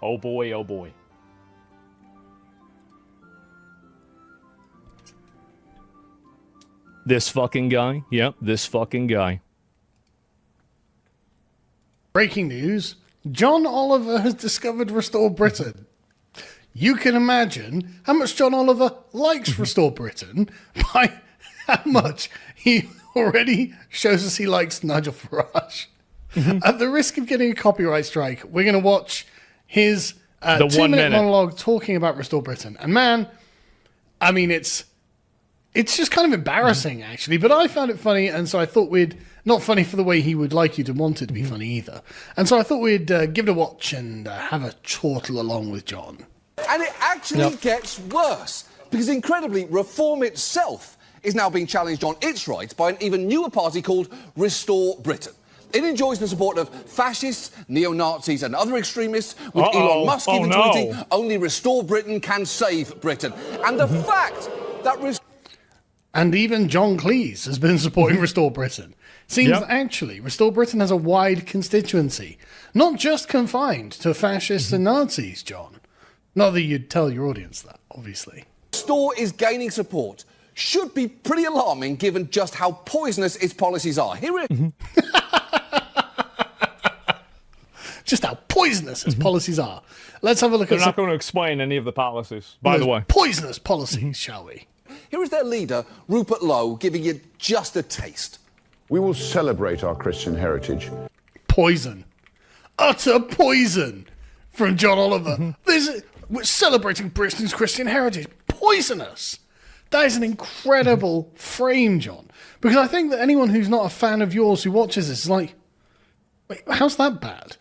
Oh boy, oh boy. This fucking guy? Yep, this fucking guy. Breaking news, John Oliver has discovered Restore Britain. You can imagine how much John Oliver likes Restore Britain by how much he already shows us he likes Nigel Farage. At the risk of getting a copyright strike, we're going to watch his 2-minute monologue talking about Restore Britain. And man, I mean, it's just kind of embarrassing, actually. But I found it funny, and so I thought not funny for the way he would like you to want it to be funny either. And so I thought we'd give it a watch and have a chortle along with John. And it actually gets worse, because incredibly, reform itself is now being challenged on its rights by an even newer party called Restore Britain. It enjoys the support of fascists, neo-Nazis and other extremists, with Elon Musk even tweeting, only Restore Britain can save Britain. And the fact that... And even John Cleese has been supporting Restore Britain. Seems actually Restore Britain has a wide constituency, not just confined to fascists and Nazis, John. Not that you'd tell your audience that, obviously. Restore is gaining support. Should be pretty alarming given just how poisonous its policies are. Here it is. Just how poisonous its policies are. Let's have a look at... They're not going to explain any of the policies, by the way. Poisonous policies, shall we? Here is their leader, Rupert Lowe, giving you just a taste. We will celebrate our Christian heritage. Poison. Utter poison from John Oliver. We're celebrating Britain's Christian heritage. Poisonous. That is an incredible frame, John. Because I think that anyone who's not a fan of yours who watches this is like, wait, how's that bad?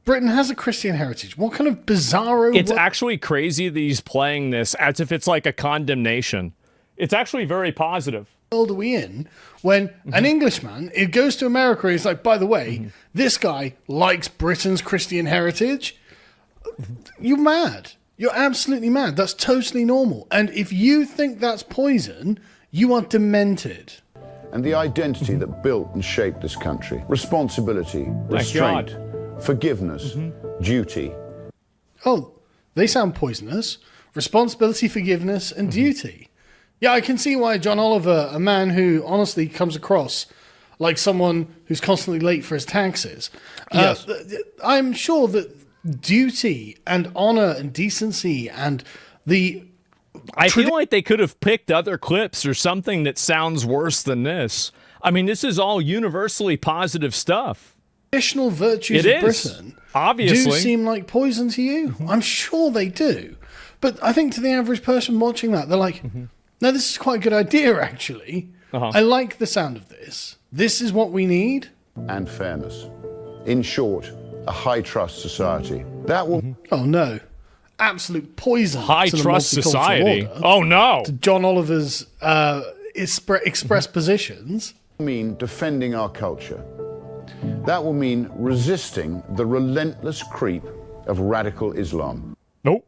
Britain has a Christian heritage. What kind of bizarro... It's actually crazy that he's playing this as if it's like a condemnation. It's actually very positive. World are we in when an Englishman, it goes to America and he's like, by the way, this guy likes Britain's Christian heritage? You're mad. You're absolutely mad. That's totally normal. And if you think that's poison, you are demented. And the identity that built and shaped this country. Responsibility, restraint, forgiveness, duty. Oh, they sound poisonous. Responsibility, forgiveness, and duty. Yeah, I can see why John Oliver, a man who honestly comes across like someone who's constantly late for his taxes. Yes. I'm sure that duty and honor and decency and I feel like they could have picked other clips or something that sounds worse than this. I mean, this is all universally positive stuff. Traditional virtues of Britain obviously do seem like poison to you. I'm sure they do. But I think to the average person watching that, they're like, no, this is quite a good idea, actually. I like the sound of this. This is what we need. And fairness. In short, a high-trust society. That will... Oh, no. Absolute poison. High-trust society? Oh, no. To John Oliver's express positions. mean defending our culture. That will mean resisting the relentless creep of radical Islam. Nope.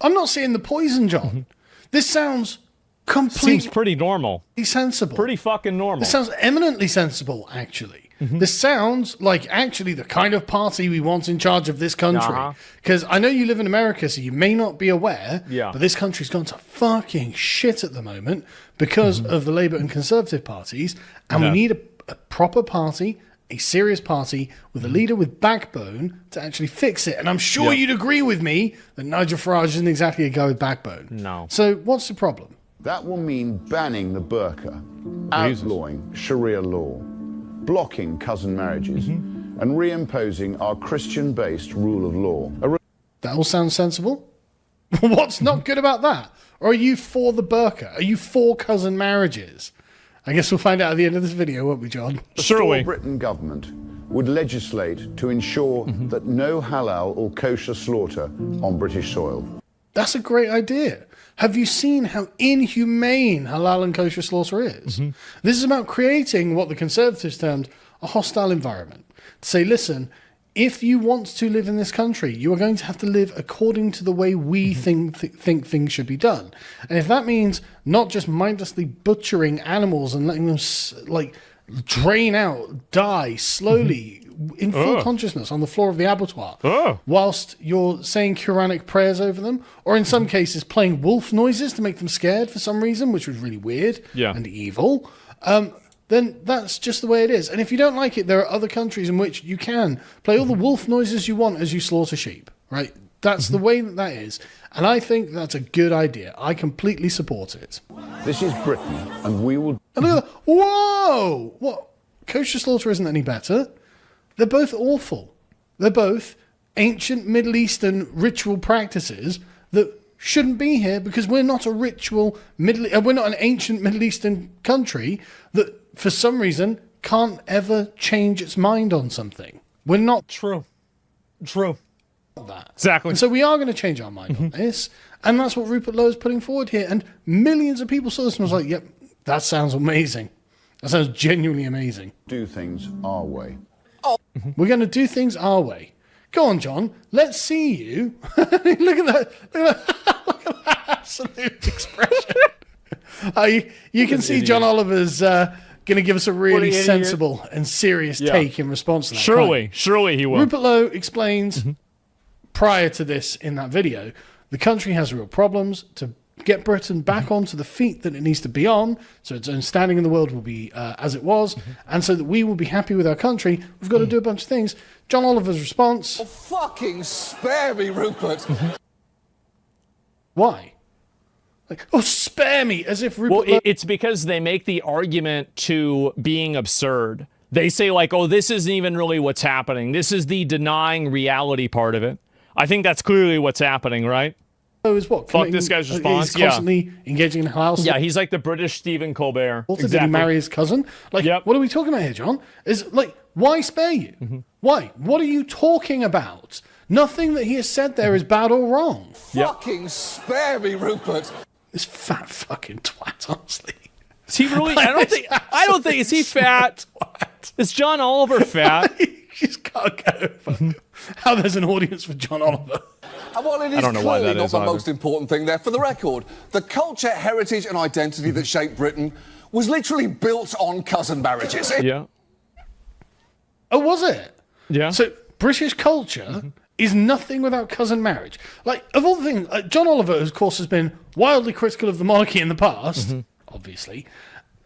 I'm not seeing the poison, John. This sounds completely... Seems pretty normal. Sensible. Pretty fucking normal. This sounds eminently sensible, actually. This sounds like actually the kind of party we want in charge of this country. Because I know you live in America, so you may not be aware, but this country's gone to fucking shit at the moment because of the Labour and Conservative parties, and we need a proper party, a serious party, with a leader with backbone to actually fix it. And I'm sure you'd agree with me that Nigel Farage isn't exactly a guy with backbone. No. So what's the problem? That will mean banning the burqa, outlawing Sharia law, blocking cousin marriages, and reimposing our Christian-based rule of law. That all sounds sensible. What's not good about that? Or are you for the burqa? Are you for cousin marriages? I guess we'll find out at the end of this video, won't we, John? The Britain government would legislate to ensure that no halal or kosher slaughter on British soil. That's a great idea. Have you seen how inhumane halal and kosher slaughter is? This is about creating what the Conservatives termed a hostile environment. To say, listen, if you want to live in this country, you are going to have to live according to the way we think things should be done. And if that means not just mindlessly butchering animals and letting them drain out, die slowly in full consciousness on the floor of the abattoir whilst you're saying Quranic prayers over them, or in some cases playing wolf noises to make them scared for some reason, which was really weird and evil, then that's just the way it is. And if you don't like it, there are other countries in which you can play all the wolf noises you want as you slaughter sheep, right? That's the way that is. And I think that's a good idea. I completely support it. This is Britain, and we will... And look at that. Whoa! What? Kosher slaughter isn't any better. They're both awful. They're both ancient Middle Eastern ritual practices that shouldn't be here because we're not a we're not an ancient Middle Eastern country that, for some reason, can't ever change its mind on something. We're not... True. That. Exactly. And so we are going to change our mind on this, and that's what Rupert Lowe is putting forward here. And millions of people saw this and was like, "Yep, that sounds amazing. That sounds genuinely amazing." do things our way. We're going to do things our way. Go on, John. Let's see you. Look at that! Look at that absolute expression. You can see John Oliver's going to give us a really sensible and serious take in response to that. Surely he will. Rupert Lowe explains. Prior to this in that video, the country has real problems. To get Britain back onto the feet that it needs to be on, so its own standing in the world will be as it was, and so that we will be happy with our country, we've got to do a bunch of things. John Oliver's response... Oh, fucking spare me, Rupert. Why? Like, oh, spare me, as if Rupert... Well, it's because they make the argument to being absurd. They say, like, oh, this isn't even really what's happening. This is the denying reality part of it. I think that's clearly what's happening, right? Is what? Fuck this guy's response. He's constantly engaging in house. Yeah, he's like the British Stephen Colbert. Also, did he marry his cousin? Like, what are we talking about here, John? Is like, why spare you? Why? What are you talking about? Nothing that he has said there is bad or wrong. Fucking spare me, Rupert. This fat fucking twat, honestly. Is he really? I don't think. Is he fat? Is John Oliver fat? You just can't get over how there's an audience for John Oliver. And while it is clearly not the most important thing there, for the record, the culture, heritage and identity that shaped Britain was literally built on cousin marriages. Yeah. Oh, was it? Yeah. So British culture is nothing without cousin marriage. Like, of all the things, John Oliver, of course, has been wildly critical of the monarchy in the past, obviously.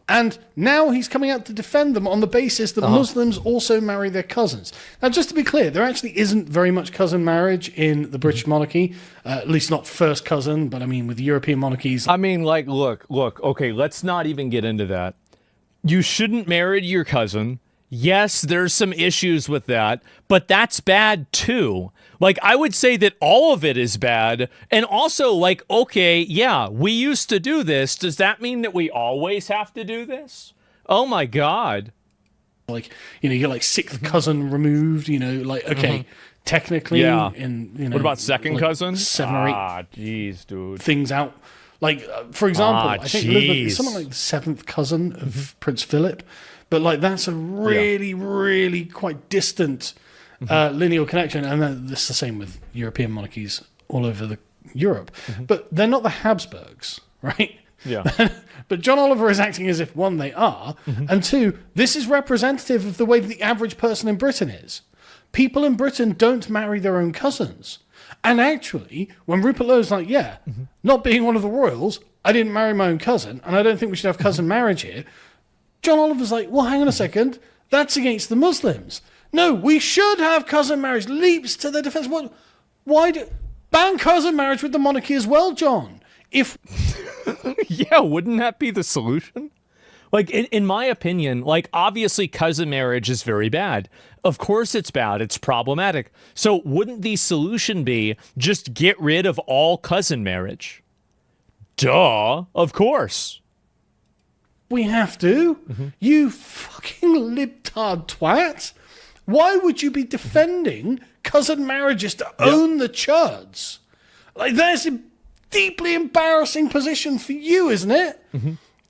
And now he's coming out to defend them on the basis that Muslims also marry their cousins. Now, just to be clear, there actually isn't very much cousin marriage in the British monarchy, at least not first cousin, but I mean, with European monarchies. I mean, like, look, okay, let's not even get into that. You shouldn't marry your cousin. Yes, there's some issues with that, but that's bad too. Like, I would say that all of it is bad. And also, like, okay, yeah, we used to do this. Does that mean that we always have to do this? Oh my God. Like, you know, you get like sixth cousin removed, you know, like, okay, technically. In, you know, what about second like cousin? 7 or 8 jeez, dude. things out. Like, for example, I think Elizabeth is something like the 7th cousin of Prince Philip. But, like, that's a really, really quite distant lineal connection. And this is the same with European monarchies all over Europe. But they're not the Habsburgs, right? Yeah. But John Oliver is acting as if, one, they are, and two, this is representative of the way that the average person in Britain is. People in Britain don't marry their own cousins. And actually, when Rupert Lowe's like, not being one of the royals, I didn't marry my own cousin, and I don't think we should have cousin marriage here, John Oliver's like, well, hang on a second. That's against the Muslims. No, we should have cousin marriage. Leaps to the defense. Why ban cousin marriage with the monarchy as well, John? If yeah, wouldn't that be the solution? Like, in my opinion, like, obviously cousin marriage is very bad. Of course it's bad. It's problematic. So wouldn't the solution be just get rid of all cousin marriage? Duh. Of course. we have to. You fucking libtard twat. Why would you be defending cousin marriages to own the chuds? Like, that's a deeply embarrassing position for you, isn't it?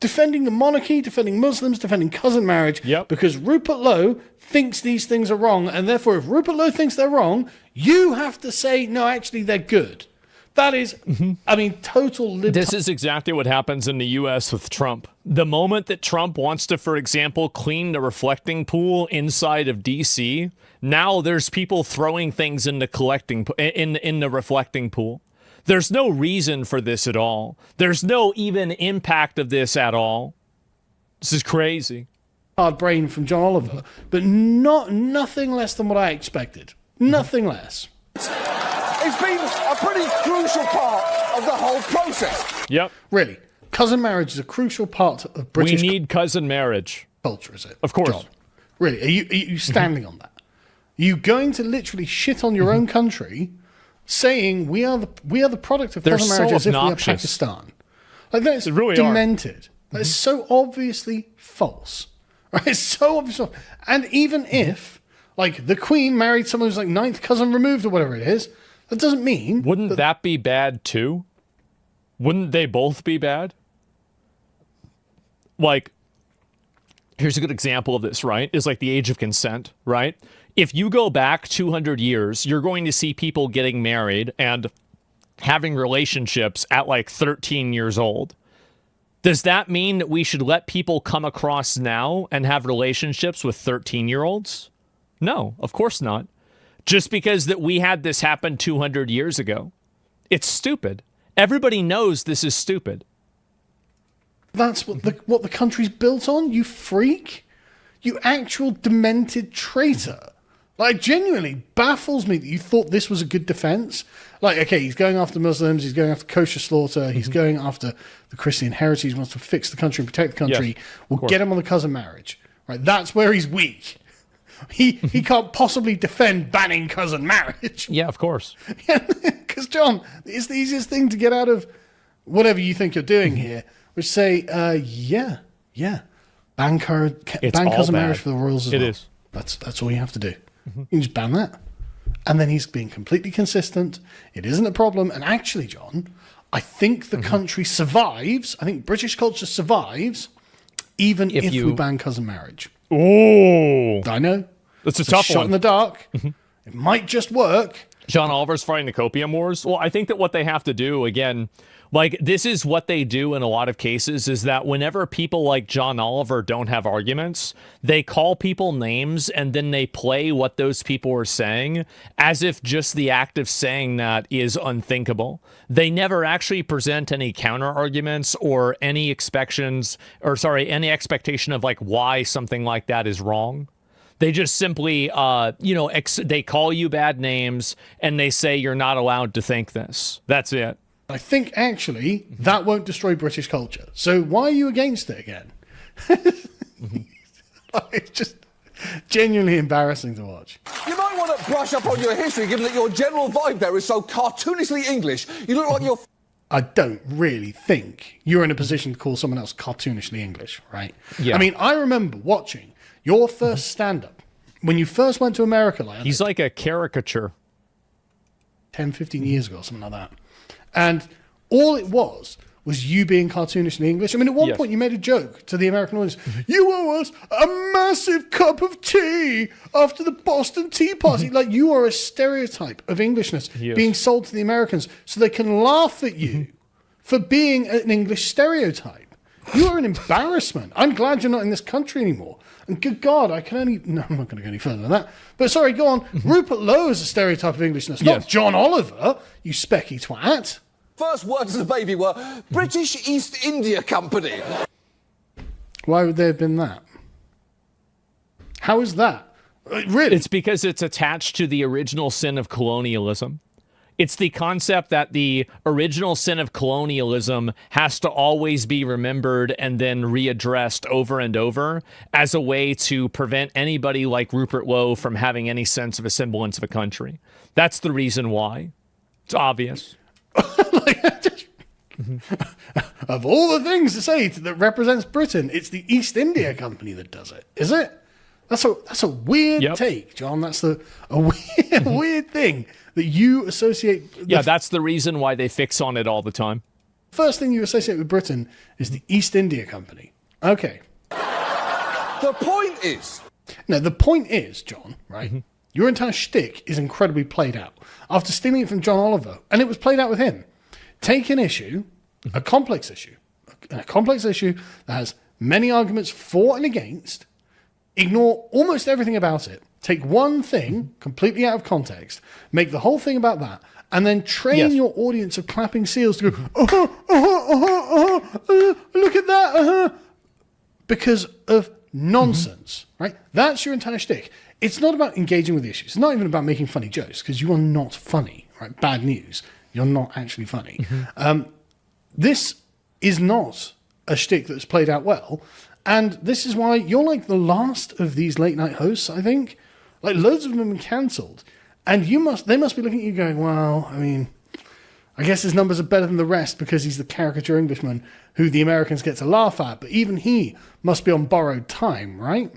Defending the monarchy, defending Muslims, defending cousin marriage, because Rupert Lowe thinks these things are wrong, and therefore if Rupert Lowe thinks they're wrong, you have to say, no, actually, they're good. That is, I mean, total This is exactly what happens in the U.S. with Trump. The moment that Trump wants to, for example, clean the reflecting pool inside of D.C., now there's people throwing things in the reflecting pool. There's no reason for this at all. There's no even impact of this at all. This is crazy. hard brain from John Oliver, but nothing less than what I expected. Nothing less. It's been a pretty crucial part of the whole process. Yep. Really, cousin marriage is a crucial part of British We need cousin marriage. culture, is it? Of course. John? Really, are you standing on that? Are you going to literally shit on your own country, saying we are the product of They're cousin so marriage as if we are obnoxious. Pakistan? Like that's really are. demented. That is so obviously false. Right? It's so obvious. And even if, like, the Queen married someone who's like ninth cousin removed or whatever it is, that doesn't mean. Wouldn't that be bad too? Wouldn't they both be bad? Like, here's a good example of this, right? Is like the age of consent, right? If you go back 200 years, you're going to see people getting married and having relationships at like 13 years old. Does that mean that we should let people come across now and have relationships with 13-year-olds? No, of course not. Just because that we had this happen 200 years ago. It's stupid. Everybody knows this is stupid. That's what the country's built on, you freak. You actual demented traitor. Like, genuinely baffles me that you thought this was a good defense. Like, okay, he's going after Muslims, he's going after kosher slaughter, he's going after the Christian heritage, he wants to fix the country and protect the country. Yes, we'll get him on the cousin marriage. Right? That's where he's weak. He can't possibly defend banning cousin marriage. Yeah, of course. Because, John, it's the easiest thing to get out of whatever you think you're doing here, which say, ban cousin marriage for the royals as well. It is. That's all you have to do. You can just ban that. And then he's being completely consistent. It isn't a problem. And actually, John, I think the country survives. I think British culture survives even if we ban cousin marriage. Oh, I know. That's a It's tough shot one. in the dark. It might just work. John Oliver's fighting the copium wars. Well, I think that what they have to do, again, like, this is what they do in a lot of cases, is that whenever people like John Oliver don't have arguments, they call people names and then they play what those people are saying as if just the act of saying that is unthinkable. They never actually present any counter arguments or any expectation of like why something like that is wrong. They just simply, they call you bad names and they say you're not allowed to think this. That's it. I think, actually, that won't destroy British culture. So why are you against it again? It's just genuinely embarrassing to watch. You might want to brush up on your history, given that your general vibe there is so cartoonishly English. You look like you're... I don't really think you're in a position to call someone else cartoonishly English, right? Yeah. I mean, I remember watching your first stand-up when you first went to America, like, He's like a caricature. 10, 15 years ago, something like that. And all it was you being cartoonish in English. I mean, at one point you made a joke to the American audience. You owe us a massive cup of tea after the Boston Tea Party. Like, you are a stereotype of Englishness being sold to the Americans so they can laugh at you for being an English stereotype. You are an embarrassment. I'm glad you're not in this country anymore. And good God, I'm not going to go any further than that. But sorry, go on. Rupert Lowe is a stereotype of Englishness, not John Oliver, you specky twat. First words as a baby were British East India Company. Why would they have been that? How is that? Really? It's because it's attached to the original sin of colonialism. It's the concept that the original sin of colonialism has to always be remembered and then readdressed over and over as a way to prevent anybody like Rupert Lowe from having any sense of a semblance of a country. That's the reason why. It's obvious. Of all the things to say that represents Britain, it's the East India Company that does it, is it? That's a weird take, John. That's a weird thing that you associate. That's the reason why they fix on it all the time. First thing you associate with Britain is the East India Company. Okay. The point is... No, the point is, John, right? Your entire shtick is incredibly played out. After stealing it from John Oliver, and it was played out with him, take an issue, a complex issue that has many arguments for and against, ignore almost everything about it, take one thing completely out of context, make the whole thing about that, and then train your audience of clapping seals to go, look at that, because of nonsense, right? That's your entire shtick. It's not about engaging with the issues. It's not even about making funny jokes, because you are not funny, right? Bad news. You're not actually funny. This is not a shtick that's played out well, and this is why you're like the last of these late night hosts, I think. Like, loads of them have been cancelled, and they must be looking at you going, well, I mean, I guess his numbers are better than the rest because he's the caricature Englishman who the Americans get to laugh at, but even he must be on borrowed time, right?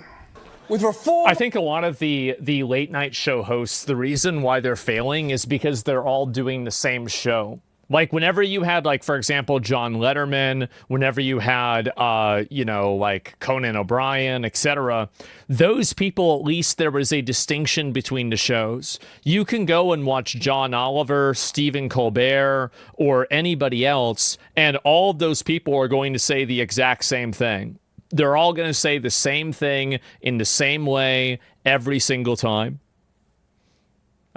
With reform, I think a lot of the late night show hosts, the reason why they're failing is because they're all doing the same show. Like, whenever you had, like, for example, John Letterman, whenever you had, like Conan O'Brien, etc., those people, at least there was a distinction between the shows. You can go and watch John Oliver, Stephen Colbert, or anybody else, and all of those people are going to say the exact same thing. They're all going to say the same thing in the same way every single time.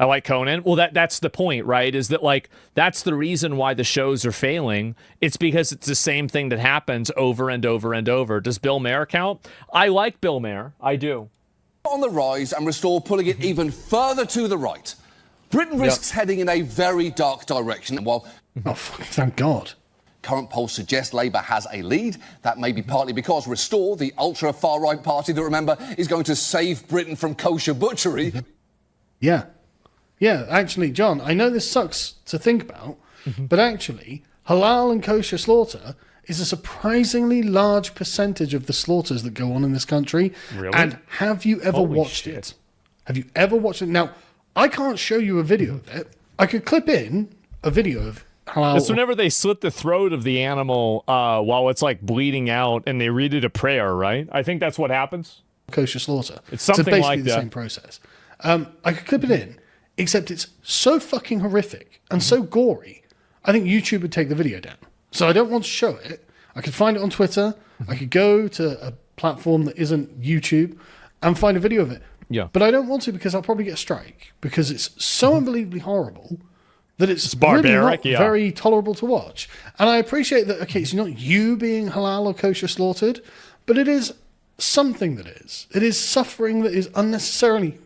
I like Conan. Well, that's the point, right? Is that, like, that's the reason why the shows are failing. It's because it's the same thing that happens over and over and over. Does Bill Maher count? I like Bill Maher. I do. On the rise and Restore pulling it even further to the right. Britain risks heading in a very dark direction. While Thank God. current polls suggest Labour has a lead, that may be partly because Restore, the ultra-far-right party that, remember, is going to save Britain from kosher butchery. Yeah, actually, John, I know this sucks to think about, but actually, halal and kosher slaughter is a surprisingly large percentage of the slaughters that go on in this country. Really? And have you ever watched it? Have you ever watched it? Now, I can't show you a video of it. I could clip in a video of halal. It's whenever they slit the throat of the animal while it's, like, bleeding out, and they read it a prayer, right? I think that's what happens. Kosher slaughter. It's something so basically like the that. same process. I could clip it in, except it's so fucking horrific and so gory, I think YouTube would take the video down. So I don't want to show it. I could find it on Twitter. I could go to a platform that isn't YouTube and find a video of it. Yeah. But I don't want to because I'll probably get a strike because it's so unbelievably horrible that it's barbaric, really not very tolerable to watch. And I appreciate that, okay, it's not you being halal or kosher slaughtered, but it is something that is. It is suffering that is unnecessarily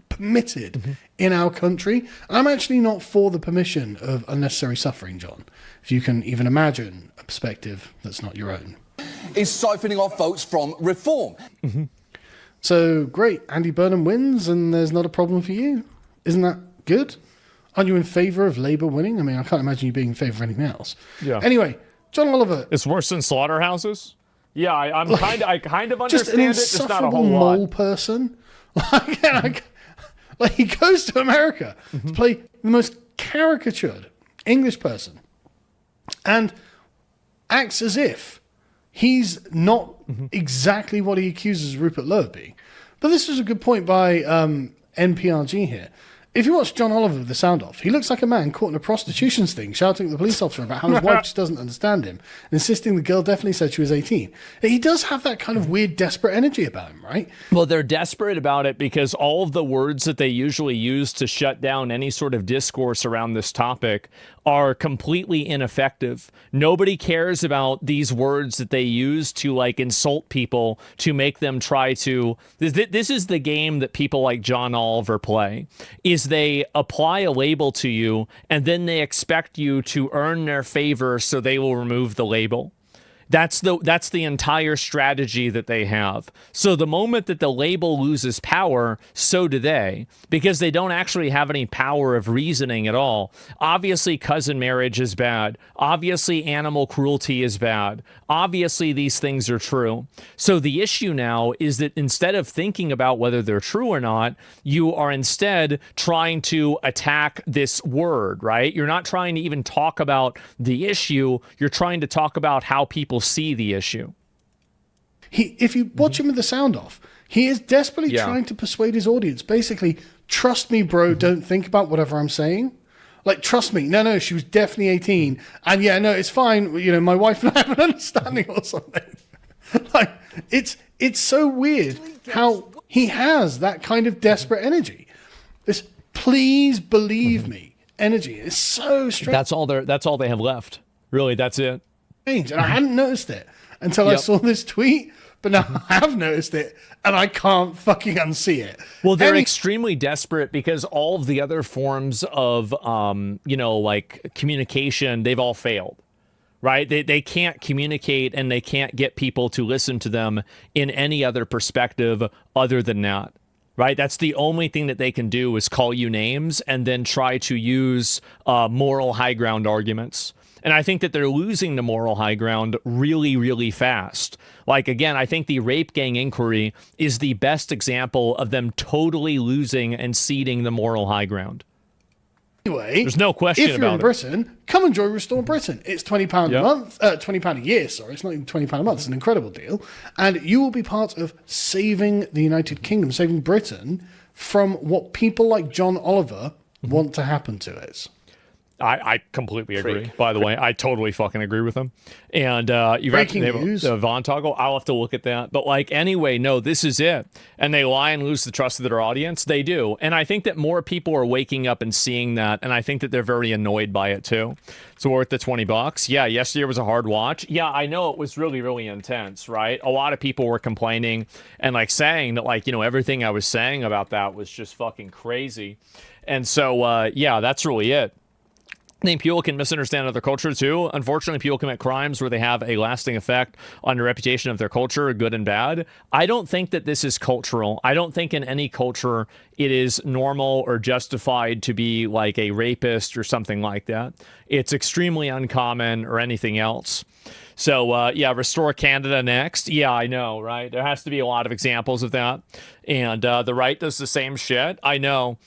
permitted in our country. And I'm actually not for the permission of unnecessary suffering, John. If you can even imagine a perspective that's not your own. Is siphoning off votes from Reform. So, great, Andy Burnham wins and there's not a problem for you. Isn't that good? Aren't you in favour of Labour winning? I mean, I can't imagine you being in favour of anything else. Yeah. Anyway, John Oliver. It's worse than slaughterhouses? Yeah, I kind of Just an understand it, just not a insufferable whole mole lot. person. Like he goes to America to play the most caricatured English person and acts as if he's not exactly what he accuses Rupert Lowe of being. But this was a good point by NPRG here. If you watch John Oliver with the sound off, he looks like a man caught in a prostitution sting, shouting at the police officer about how his wife just doesn't understand him, and insisting the girl definitely said she was 18. He does have that kind of weird, desperate energy about him, right? Well, they're desperate about it because all of the words that they usually use to shut down any sort of discourse around this topic are completely ineffective. Nobody cares about these words that they use to, like, insult people, to make them try to... This is the game that people like John Oliver play, is they apply a label to you and then they expect you to earn their favor so they will remove the label. That's the entire strategy that they have. So the moment that the label loses power, so do they, because they don't actually have any power of reasoning at all. Obviously, cousin marriage is bad. Obviously, animal cruelty is bad. Obviously, these things are true. So the issue now is that instead of thinking about whether they're true or not, you are instead trying to attack this word, right? You're not trying to even talk about the issue. You're trying to talk about how people see the issue. If you watch him with the sound off, he is desperately trying to persuade his audience. Basically, trust me, bro, don't think about whatever I'm saying. Like, trust me. No, she was definitely 18. And yeah, no, it's fine. You know, my wife and I have an understanding or something. Like, it's so weird how he has that kind of desperate energy. This please believe me energy. It's so strange. That's all they have left. Really, that's it. And I hadn't noticed it until I saw this tweet. But now I have noticed it, and I can't fucking unsee it. Well, they're extremely desperate because all of the other forms of, like communication, they've all failed, right? They can't communicate and they can't get people to listen to them in any other perspective other than that, right? That's the only thing that they can do is call you names and then try to use moral high ground arguments. And I think that they're losing the moral high ground really, really fast. Like, again, I think the rape gang inquiry is the best example of them totally losing and ceding the moral high ground. Anyway, there's no question about it. If you're in Britain, come and join Restore Britain. It's £20 a month, £20 a year, sorry. It's not even £20 a month. It's an incredible deal. And you will be part of saving the United Kingdom, saving Britain from what people like John Oliver want to happen to it. I completely agree. By the way, I totally fucking agree with him. And you've Breaking news. The Von toggle. I'll have to look at that. But like, anyway, no, this is it. And they lie and lose the trust of their audience. They do. And I think that more people are waking up and seeing that. And I think that they're very annoyed by it too. So worth the $20. Yeah, yesterday was a hard watch. Yeah, I know it was really, really intense, right? A lot of people were complaining and like saying that like, everything I was saying about that was just fucking crazy. And so, yeah, that's really it. I think people can misunderstand other culture too. Unfortunately, people commit crimes where they have a lasting effect on the reputation of their culture, good and bad. I don't think that this is cultural. I don't think in any culture it is normal or justified to be like a rapist or something like that. It's extremely uncommon or anything else. So, yeah, Restore Canada next. Yeah, I know, right? There has to be a lot of examples of that. And the right does the same shit. I know.